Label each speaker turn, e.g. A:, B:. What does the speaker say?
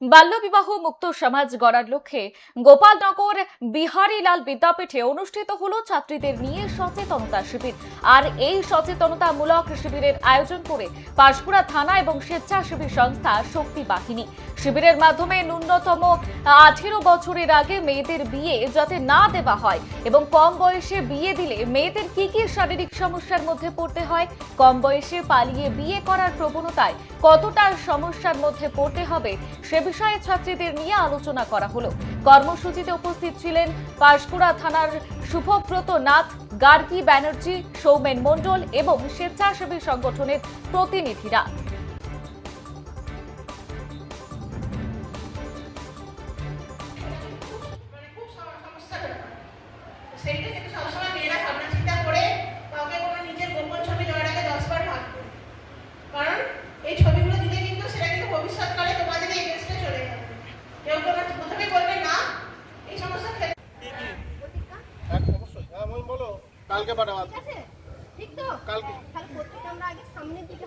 A: বাল্যবিবাহ মুক্ত সমাজ গড়ার লক্ষ্যে গোপালনগর বিহারীলাল বিদ্যাপীঠে অনুষ্ঠিত হলো ছাত্রীদের নিয়ে সচেতনতা শিবির। আর এই সচেতনতামূলক শিবিরের আয়োজন করে পাঁশকুড়া থানা এবং স্বেচ্ছাসেবী সংস্থা শক্তি বাহিনী। শিবিরের মাধ্যমে ন্যূনতম 18 বছরের আগে মেয়েদের বিয়ে যাতে না দেওয়া হয় এবং কম বয়সে বিয়ে দিলে মেয়েদের কি কি শারীরিক সমস্যার মধ্যে পড়তে হয়, কম বয়সে পালিয়ে বিয়ে করার প্রবণতায় কতটা সমস্যার মধ্যে পড়তে হবে সে বিষয়ে ছাত্রীদের নিয়ে আলোচনা করা হলো। কর্মসূচিতে উপস্থিত ছিলেন পাঁশকুড়া থানার শুভব্রত নাথ, গার্গী ব্যানার্জি, সৌমেন মণ্ডল এবং স্বেচ্ছাসেবী সংগঠনের প্রতিনিধিরা।
B: কালকে পাঠাবো।
C: ঠিক তো?
B: কালকে
C: তাহলে প্রত্যেকটা আমরা আগে সামনের দিকে